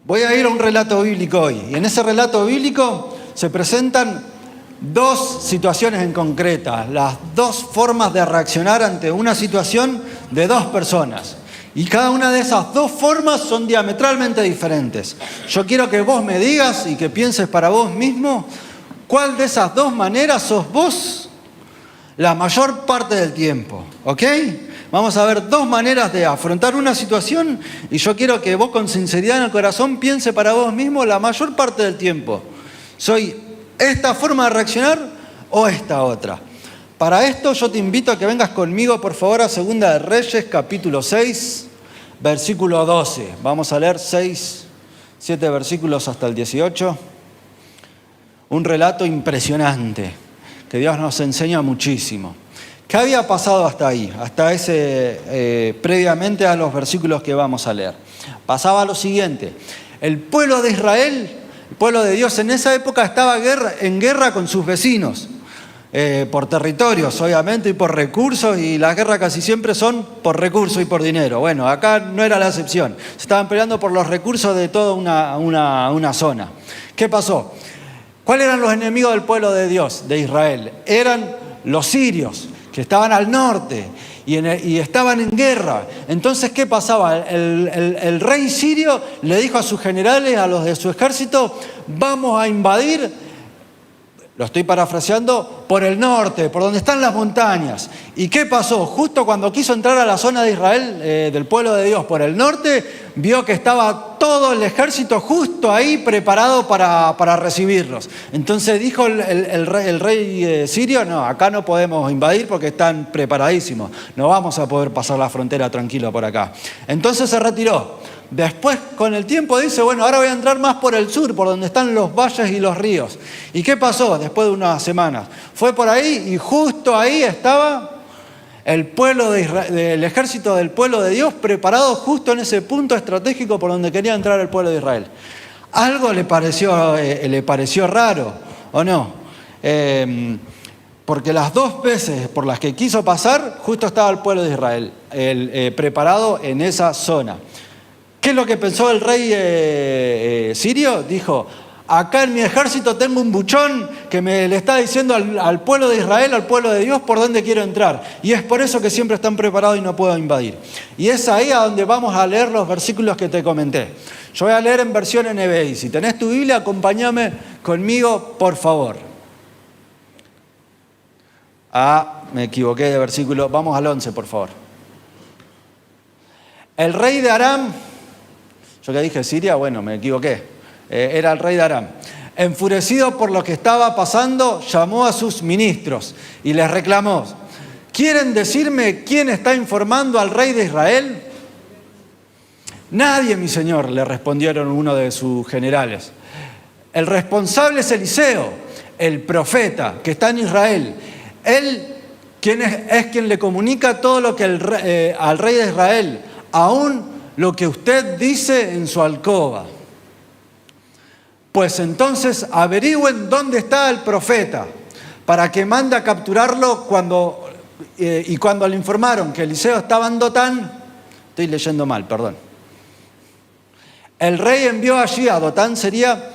Voy a ir a un relato bíblico hoy. Y en ese relato bíblico se presentan dos situaciones en concreta, las dos formas de reaccionar ante una situación de dos personas. Y cada una de esas dos formas son diametralmente diferentes. Yo quiero que vos me digas y que pienses para vos mismo cuál de esas dos maneras sos vos la mayor parte del tiempo, ¿ok? Vamos a ver dos maneras de afrontar una situación y yo quiero que vos con sinceridad en el corazón piense para vos mismo la mayor parte del tiempo. ¿Soy esta forma de reaccionar o esta otra? Para esto yo te invito a que vengas conmigo por favor a Segunda de Reyes capítulo 6, versículo 12. Vamos a leer 7 versículos hasta el 18. Un relato impresionante que Dios nos enseña muchísimo. ¿Qué había pasado hasta ahí? Hasta previamente a los versículos que vamos a leer. Pasaba lo siguiente. El pueblo de Israel, el pueblo de Dios en esa época estaba en guerra con sus vecinos. Por territorios, obviamente, y por recursos, y las guerras casi siempre son por recursos y por dinero. Bueno, acá no era la excepción. Se estaban peleando por los recursos de toda una zona. ¿Qué pasó? ¿Cuáles eran los enemigos del pueblo de Dios, de Israel? Eran los sirios, que estaban al norte y estaban en guerra. Entonces, ¿qué pasaba? El rey sirio le dijo a sus generales, a los de su ejército, vamos a invadir, lo estoy parafraseando, por el norte, por donde están las montañas. ¿Y qué pasó? Justo cuando quiso entrar a la zona de Israel, del pueblo de Dios, por el norte, vio que estaba todo el ejército justo ahí preparado para recibirlos. Entonces dijo el rey sirio, no, acá no podemos invadir porque están preparadísimos. No vamos a poder pasar la frontera tranquilo por acá. Entonces se retiró. Después, con el tiempo, dice, bueno, ahora voy a entrar más por el sur, por donde están los valles y los ríos. ¿Y qué pasó después de unas semanas? Fue por ahí y justo ahí estaba el pueblo del ejército del pueblo de Dios preparado justo en ese punto estratégico por donde quería entrar el pueblo de Israel. Algo le pareció raro, ¿o no? Porque las dos veces por las que quiso pasar, justo estaba el pueblo de Israel preparado en esa zona. ¿Qué es lo que pensó el rey sirio? Dijo, acá en mi ejército tengo un buchón que le está diciendo al pueblo de Israel, al pueblo de Dios, por dónde quiero entrar. Y es por eso que siempre están preparados y no puedo invadir. Y es ahí a donde vamos a leer los versículos que te comenté. Yo voy a leer en versión NBI. Si tenés tu Biblia, acompáñame conmigo, por favor. Me equivoqué de versículo. Vamos al 11, por favor. El rey de Aram... Yo que dije Siria, bueno, me equivoqué. Era el rey de Aram. Enfurecido por lo que estaba pasando, llamó a sus ministros y les reclamó, ¿quieren decirme quién está informando al rey de Israel? Nadie, mi señor, le respondieron uno de sus generales. El responsable es Eliseo, el profeta que está en Israel. Él es quien le comunica todo lo que al rey de Israel, aún lo que usted dice en su alcoba. Pues entonces averigüen dónde está el profeta, para que mande a capturarlo cuando le informaron que Eliseo estaba en Dotán. Estoy leyendo mal, perdón. El rey envió allí a Dotán, sería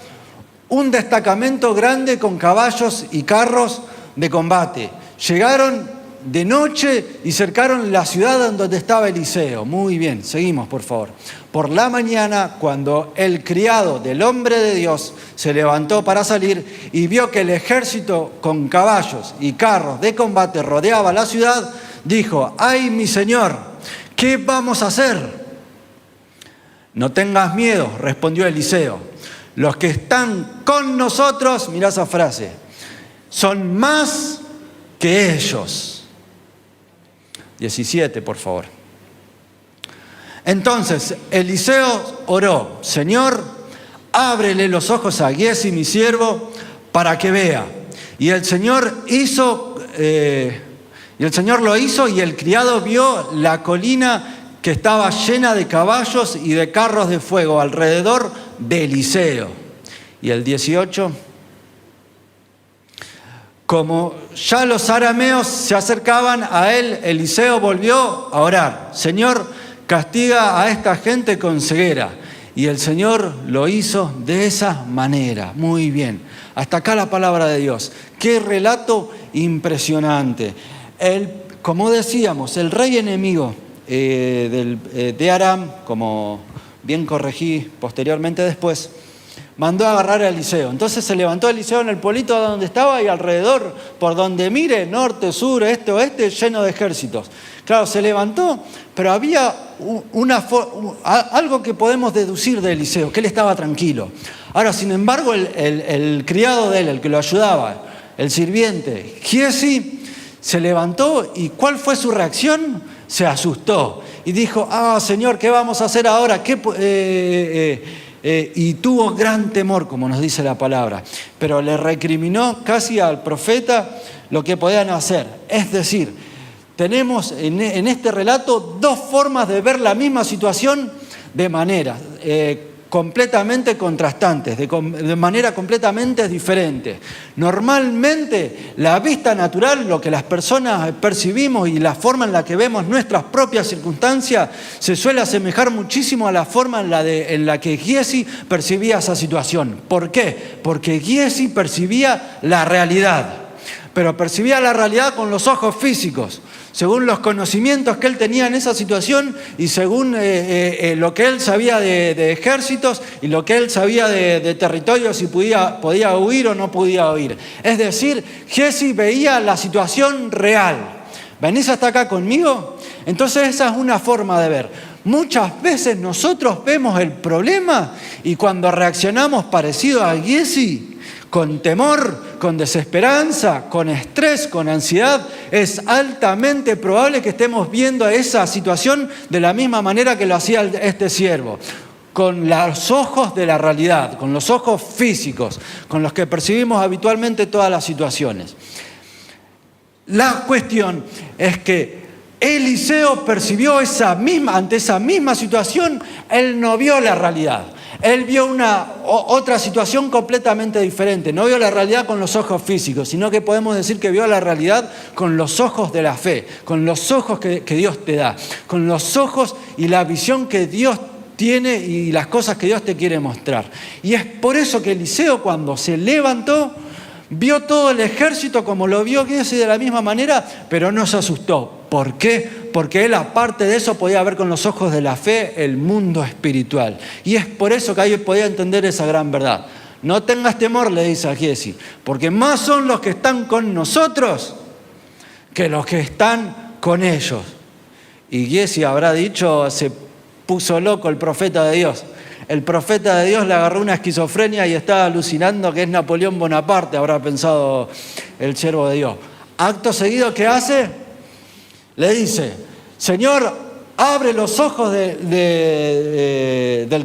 un destacamento grande con caballos y carros de combate. Llegaron de noche y cercaron la ciudad donde estaba Eliseo. Muy bien, seguimos por favor. Por la mañana, cuando el criado del hombre de Dios se levantó para salir y vio que el ejército con caballos y carros de combate rodeaba la ciudad, dijo, ¡ay, mi señor! ¿Qué vamos a hacer? No tengas miedo, respondió Eliseo. Los que están con nosotros, mirá esa frase, son más que ellos. 17, por favor. Entonces, Eliseo oró, Señor, ábrele los ojos a Giezi, mi siervo, para que vea. Y el Señor lo hizo y el criado vio la colina que estaba llena de caballos y de carros de fuego alrededor de Eliseo. Y el 18... Como ya los arameos se acercaban a él, Eliseo volvió a orar. Señor, castiga a esta gente con ceguera. y el Señor lo hizo de esa manera. Muy bien. Hasta acá la palabra de Dios. Qué relato impresionante. Como decíamos, el rey enemigo de Aram, como bien corregí posteriormente después, mandó a agarrar a Eliseo. Entonces se levantó Eliseo en el pueblito donde estaba y alrededor, por donde mire, norte, sur, este, oeste, lleno de ejércitos. Claro, se levantó, pero había algo que podemos deducir de Eliseo, que él estaba tranquilo. Ahora, sin embargo, el criado de él, el que lo ayudaba, el sirviente, Giesi, se levantó y ¿cuál fue su reacción? Se asustó y dijo, Señor, ¿qué vamos a hacer ahora? Y tuvo gran temor, como nos dice la palabra, pero le recriminó casi al profeta lo que podían hacer. Es decir, tenemos en este relato dos formas de ver la misma situación de manera completamente contrastantes, de manera completamente diferente. Normalmente, la vista natural, lo que las personas percibimos y la forma en la que vemos nuestras propias circunstancias, se suele asemejar muchísimo a la forma en la que Giesi percibía esa situación. ¿Por qué? Porque Giesi percibía la realidad, pero percibía la realidad con los ojos físicos, según los conocimientos que él tenía en esa situación y según lo que él sabía de ejércitos y lo que él sabía de territorios, si podía huir o no podía huir. Es decir, Giesi veía la situación real. ¿Venís hasta acá conmigo? Entonces esa es una forma de ver. Muchas veces nosotros vemos el problema y cuando reaccionamos parecido a Giesi, con temor, con desesperanza, con estrés, con ansiedad, es altamente probable que estemos viendo esa situación de la misma manera que lo hacía este siervo, con los ojos de la realidad, con los ojos físicos, con los que percibimos habitualmente todas las situaciones. La cuestión es que Eliseo percibió ante esa misma situación, él no vio la realidad. Él vio otra situación completamente diferente. No vio la realidad con los ojos físicos, sino que podemos decir que vio la realidad con los ojos de la fe, con los ojos que Dios te da, con los ojos y la visión que Dios tiene y las cosas que Dios te quiere mostrar. Y es por eso que Eliseo, cuando se levantó, vio todo el ejército como lo vio Giesi de la misma manera, pero no se asustó. ¿Por qué? Porque él, aparte de eso, podía ver con los ojos de la fe el mundo espiritual. Y es por eso que ahí podía entender esa gran verdad. No tengas temor, le dice a Giesi, porque más son los que están con nosotros que los que están con ellos. Y Giesi habrá dicho, se puso loco el profeta de Dios. El profeta de Dios le agarró una esquizofrenia y estaba alucinando que es Napoleón Bonaparte, habrá pensado el siervo de Dios. Acto seguido, ¿qué hace? Le dice, Señor, abre los ojos del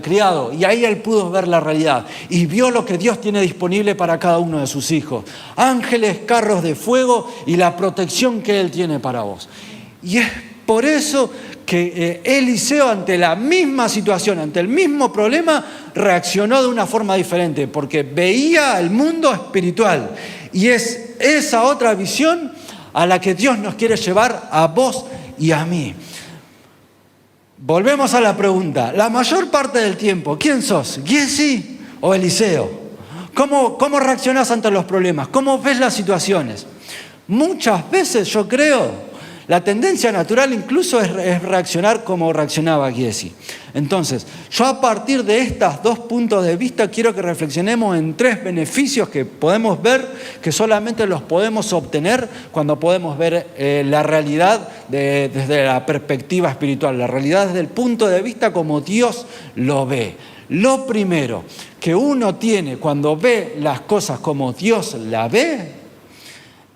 criado. Y ahí él pudo ver la realidad y vio lo que Dios tiene disponible para cada uno de sus hijos. Ángeles, carros de fuego y la protección que Él tiene para vos. Y es por eso que Eliseo, ante la misma situación, ante el mismo problema, reaccionó de una forma diferente, porque veía el mundo espiritual. Y es esa otra visión a la que Dios nos quiere llevar a vos y a mí. Volvemos a la pregunta. La mayor parte del tiempo, ¿quién sos? ¿Giesi o Eliseo? ¿Cómo reaccionás ante los problemas? ¿Cómo ves las situaciones? Muchas veces, yo creo, la tendencia natural incluso es reaccionar como reaccionaba Giesi. Entonces, yo a partir de estos dos puntos de vista quiero que reflexionemos en tres beneficios que podemos ver, que solamente los podemos obtener cuando podemos ver la realidad desde la perspectiva espiritual, la realidad desde el punto de vista como Dios lo ve. Lo primero que uno tiene cuando ve las cosas como Dios la ve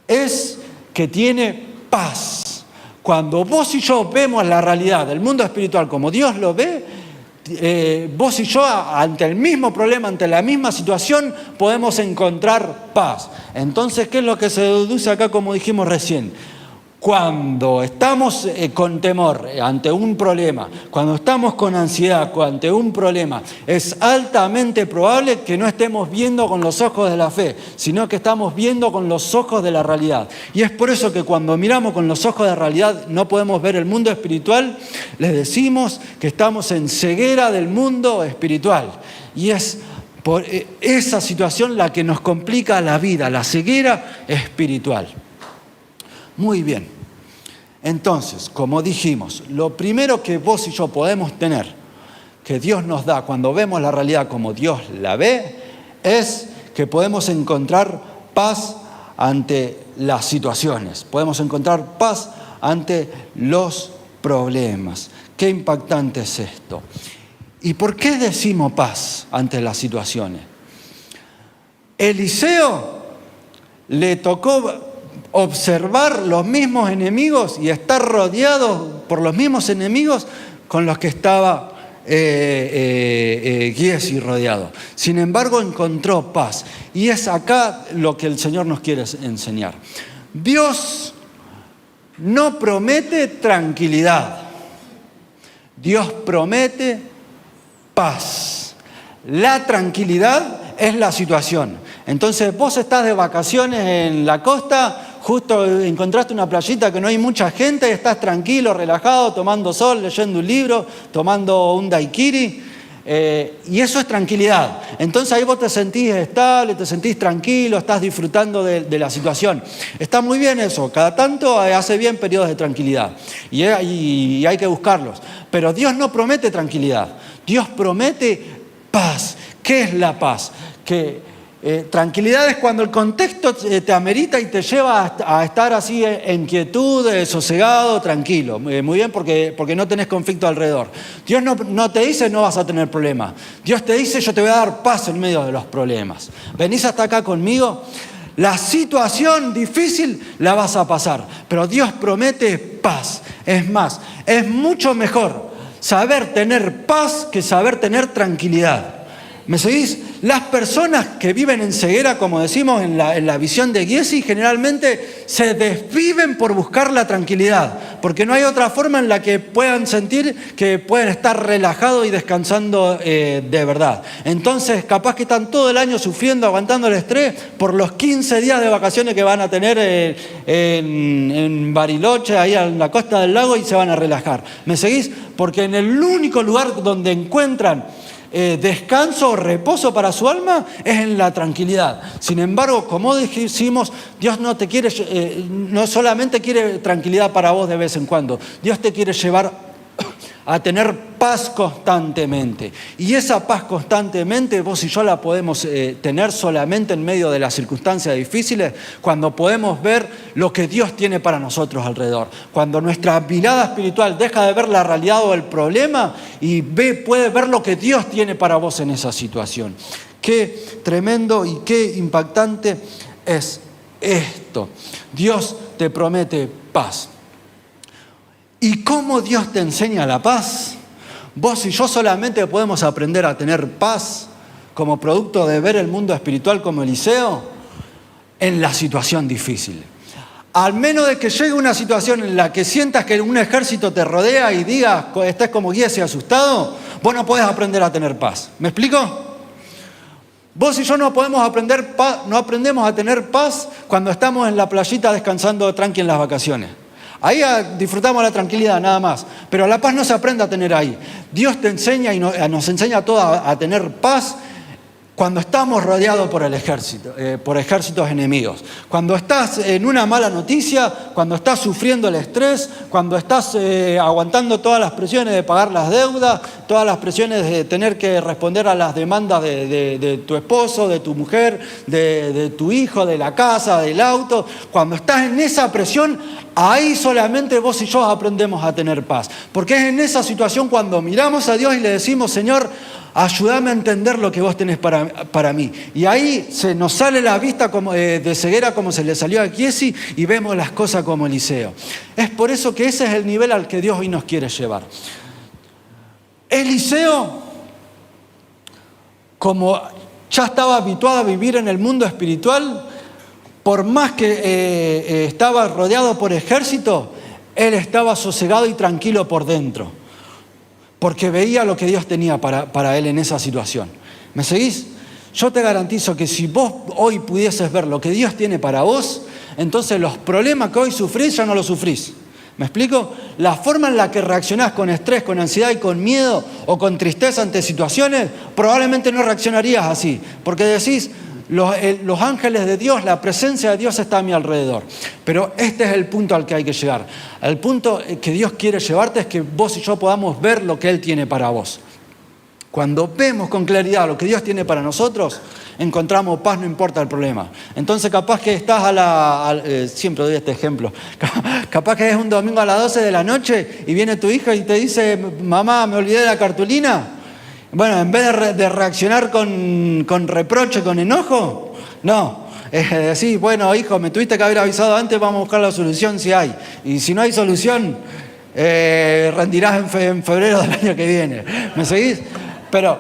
es que tiene paz. Cuando vos y yo vemos la realidad del mundo espiritual como Dios lo ve, vos y yo ante el mismo problema, ante la misma situación, podemos encontrar paz. Entonces, ¿qué es lo que se deduce acá como dijimos recién? Cuando estamos con temor ante un problema, cuando estamos con ansiedad ante un problema, es altamente probable que no estemos viendo con los ojos de la fe, sino que estamos viendo con los ojos de la realidad. Y es por eso que cuando miramos con los ojos de la realidad no podemos ver el mundo espiritual, les decimos que estamos en ceguera del mundo espiritual. Y es por esa situación la que nos complica la vida, la ceguera espiritual. Muy bien. Entonces, como dijimos, lo primero que vos y yo podemos tener, que Dios nos da cuando vemos la realidad como Dios la ve, es que podemos encontrar paz ante las situaciones, podemos encontrar paz ante los problemas. Qué impactante es esto. ¿Y por qué decimos paz ante las situaciones? Eliseo le tocó observar los mismos enemigos y estar rodeado por los mismos enemigos con los que estaba Giezi rodeado. Sin embargo, encontró paz. Y es acá lo que el Señor nos quiere enseñar. Dios no promete tranquilidad. Dios promete paz. La tranquilidad es la situación. Entonces vos estás de vacaciones en la costa, justo encontraste una playita que no hay mucha gente, estás tranquilo, relajado, tomando sol, leyendo un libro, tomando un daiquiri, y eso es tranquilidad. Entonces ahí vos te sentís estable, te sentís tranquilo, estás disfrutando de la situación. Está muy bien eso, cada tanto hace bien periodos de tranquilidad, y hay que buscarlos. Pero Dios no promete tranquilidad, Dios promete paz. ¿Qué es la paz? Tranquilidad es cuando el contexto te amerita y te lleva a estar así en quietud, sosegado, tranquilo. Muy bien, porque no tenés conflicto alrededor. Dios no te dice no vas a tener problemas. Dios te dice yo te voy a dar paz en medio de los problemas. Venís hasta acá conmigo. La situación difícil la vas a pasar, pero Dios promete paz. Es más, es mucho mejor saber tener paz que saber tener tranquilidad. ¿Me seguís? Las personas que viven en ceguera, como decimos en la visión de Giezi, generalmente se desviven por buscar la tranquilidad, porque no hay otra forma en la que puedan sentir que pueden estar relajados y descansando de verdad. Entonces, capaz que están todo el año sufriendo, aguantando el estrés por los 15 días de vacaciones que van a tener en Bariloche, ahí en la costa del lago, y se van a relajar. ¿Me seguís? Porque en el único lugar donde encuentran descanso o reposo para su alma es en la tranquilidad. Sin embargo, como dijimos, Dios no solamente quiere tranquilidad para vos de vez en cuando. Dios te quiere llevar a tener paz constantemente. Y esa paz constantemente vos y yo la podemos tener solamente en medio de las circunstancias difíciles, cuando podemos ver lo que Dios tiene para nosotros alrededor. Cuando nuestra mirada espiritual deja de ver la realidad o el problema y puede ver lo que Dios tiene para vos en esa situación. Qué tremendo y qué impactante es esto. Dios te promete paz. ¿Y cómo Dios te enseña la paz? Vos y yo solamente podemos aprender a tener paz como producto de ver el mundo espiritual como Eliseo en la situación difícil. Al menos de que llegue una situación en la que sientas que un ejército te rodea y digas, estás como Giezi asustado, vos no podés aprender a tener paz. ¿Me explico? Vos y yo no aprendemos a tener paz cuando estamos en la playita descansando tranqui en las vacaciones. Ahí disfrutamos la tranquilidad, nada más. Pero la paz no se aprende a tener ahí. Dios te enseña y nos enseña a todos a tener paz cuando estamos rodeados por el ejército, por ejércitos enemigos. Cuando estás en una mala noticia, cuando estás sufriendo el estrés, cuando estás aguantando todas las presiones de pagar las deudas, todas las presiones de tener que responder a las demandas de tu esposo, de tu mujer, de tu hijo, de la casa, del auto. Cuando estás en esa presión, ahí solamente vos y yo aprendemos a tener paz. Porque es en esa situación cuando miramos a Dios y le decimos, Señor, ayúdame a entender lo que vos tenés para mí. Y ahí se nos sale la vista como, de ceguera como se le salió a Giezi y vemos las cosas como Eliseo. Es por eso que ese es el nivel al que Dios hoy nos quiere llevar. Eliseo, como ya estaba habituado a vivir en el mundo espiritual, por más que estaba rodeado por ejército, él estaba sosegado y tranquilo por dentro, porque veía lo que Dios tenía para él en esa situación. ¿Me seguís? Yo te garantizo que si vos hoy pudieses ver lo que Dios tiene para vos, entonces los problemas que hoy sufrís ya no los sufrís. ¿Me explico? La forma en la que reaccionás con estrés, con ansiedad y con miedo o con tristeza ante situaciones, probablemente no reaccionarías así, porque decís, los ángeles de Dios, la presencia de Dios está a mi alrededor. Pero este es el punto al que hay que llegar. El punto que Dios quiere llevarte es que vos y yo podamos ver lo que Él tiene para vos. Cuando vemos con claridad lo que Dios tiene para nosotros, encontramos paz, no importa el problema. Entonces capaz que estás siempre doy este ejemplo, capaz que es un domingo a las 12 de la noche y viene tu hija y te dice, mamá, me olvidé de la cartulina. Bueno, en vez de reaccionar con reproche, con enojo, no. Es decir, bueno, hijo, me tuviste que haber avisado antes, vamos a buscar la solución si hay. Y si no hay solución, rendirás en febrero del año que viene. ¿Me seguís? Pero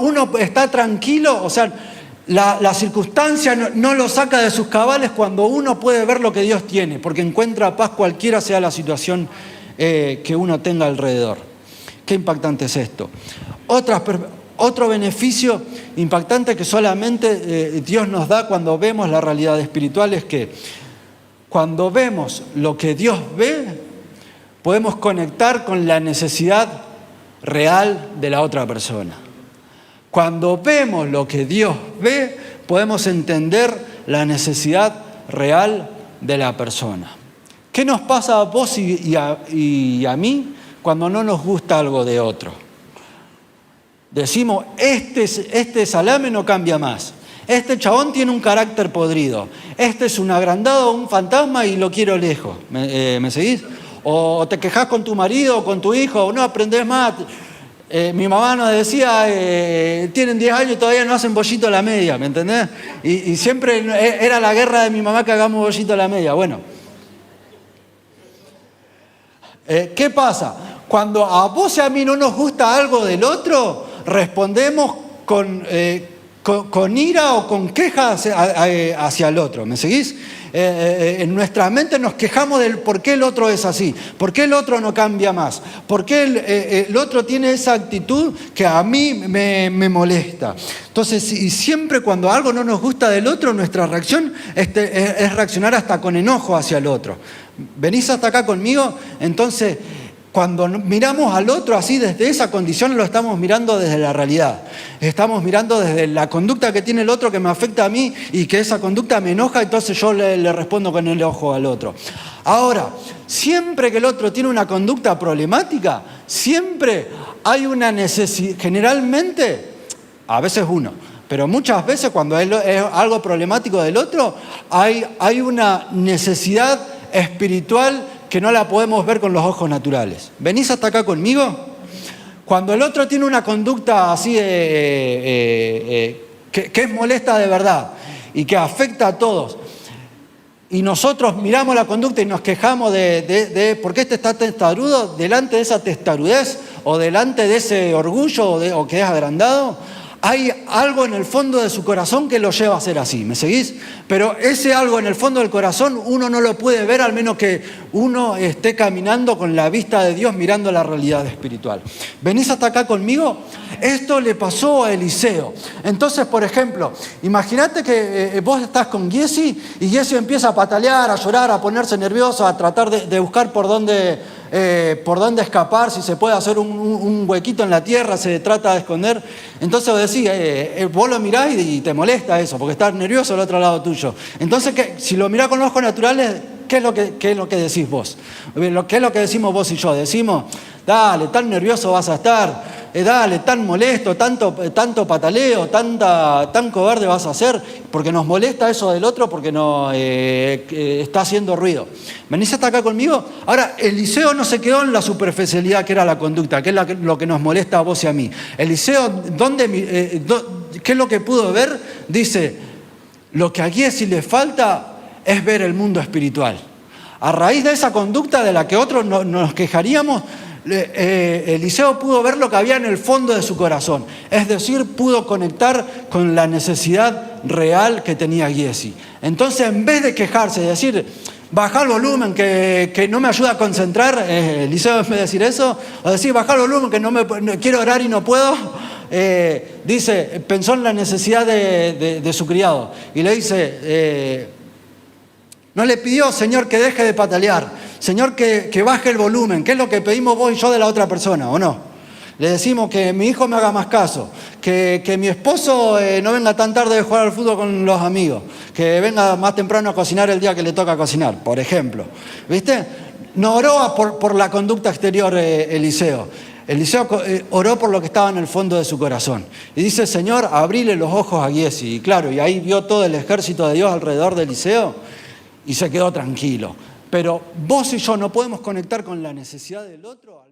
uno está tranquilo, o sea, la circunstancia no lo saca de sus cabales cuando uno puede ver lo que Dios tiene, porque encuentra paz cualquiera sea la situación que uno tenga alrededor. Qué impactante es esto. Otro beneficio impactante que solamente Dios nos da cuando vemos la realidad espiritual es que cuando vemos lo que Dios ve, podemos conectar con la necesidad real de la otra persona. Cuando vemos lo que Dios ve, podemos entender la necesidad real de la persona. ¿Qué nos pasa a vos y a mí cuando no nos gusta algo de otro? Decimos, este salame no cambia más. Este chabón tiene un carácter podrido. Este es un agrandado, un fantasma y lo quiero lejos. ¿Me seguís? O te quejás con tu marido o con tu hijo, o no aprendés más. Mi mamá nos decía, tienen 10 años y todavía no hacen bollito a la media, ¿me entendés? Y siempre era la guerra de mi mamá que hagamos bollito a la media. Bueno, ¿qué pasa? Cuando a vos y a mí no nos gusta algo del otro, respondemos con ira o con queja hacia el otro. ¿Me seguís? En nuestra mente nos quejamos del por qué el otro es así, por qué el otro no cambia más, por qué el otro tiene esa actitud que a mí me molesta. Entonces, y siempre cuando algo no nos gusta del otro, nuestra reacción es reaccionar hasta con enojo hacia el otro. ¿Venís hasta acá conmigo? Entonces, cuando miramos al otro así desde esa condición, lo estamos mirando desde la realidad. Estamos mirando desde la conducta que tiene el otro que me afecta a mí y que esa conducta me enoja, entonces yo le respondo con el ojo al otro. Ahora, siempre que el otro tiene una conducta problemática, siempre hay una necesidad, generalmente, a veces uno, pero muchas veces cuando es algo problemático del otro, hay una necesidad espiritual que no la podemos ver con los ojos naturales. ¿Venís hasta acá conmigo? Cuando el otro tiene una conducta así que es molesta de verdad y que afecta a todos, y nosotros miramos la conducta y nos quejamos de por qué este está testarudo, delante de esa testarudez o delante de ese orgullo o que es agrandado, hay algo en el fondo de su corazón que lo lleva a ser así, ¿me seguís? Pero ese algo en el fondo del corazón uno no lo puede ver al menos que uno esté caminando con la vista de Dios mirando la realidad espiritual. ¿Venís hasta acá conmigo? Esto le pasó a Eliseo. Entonces, por ejemplo, imagínate que vos estás con Giesi y Giesi empieza a patalear, a llorar, a ponerse nervioso, a tratar de buscar por dónde escapar, si se puede hacer un huequito en la tierra, se trata de esconder. Entonces vos decís, vos lo mirás y te molesta eso, porque estás nervioso al otro lado tuyo. Entonces, si lo mirás con los ojos naturales, ¿qué es lo que decís vos? ¿Qué es lo que decimos vos y yo? Decimos, dale, tan nervioso vas a estar, dale, tan molesto, tanto pataleo, tan cobarde vas a ser, porque nos molesta eso del otro, porque está haciendo ruido. ¿Venís hasta acá conmigo? Ahora, Eliseo no se quedó en la superficialidad que era la conducta, que es lo que nos molesta a vos y a mí. Eliseo, ¿qué es lo que pudo ver? Dice, lo que a Giesi le falta es ver el mundo espiritual. A raíz de esa conducta de la que otros nos quejaríamos, Eliseo pudo ver lo que había en el fondo de su corazón, es decir, pudo conectar con la necesidad real que tenía Giesi. Entonces, en vez de quejarse y decir, baja el volumen que no me ayuda a concentrar, Eliseo, en vez de decir eso, o decir, baja el volumen que no quiero orar y no puedo, pensó en la necesidad de su criado y le dice, no le pidió, Señor, que deje de patalear, Señor, que baje el volumen, que es lo que pedimos vos y yo de la otra persona, ¿o no? Le decimos que mi hijo me haga más caso, que mi esposo no venga tan tarde de jugar al fútbol con los amigos, que venga más temprano a cocinar el día que le toca cocinar, por ejemplo. ¿Viste? No oró por la conducta exterior Eliseo. Eliseo oró por lo que estaba en el fondo de su corazón. Y dice, Señor, abrile los ojos a Giesi. Y claro, y ahí vio todo el ejército de Dios alrededor de Eliseo y se quedó tranquilo. Pero vos y yo no podemos conectar con la necesidad del otro.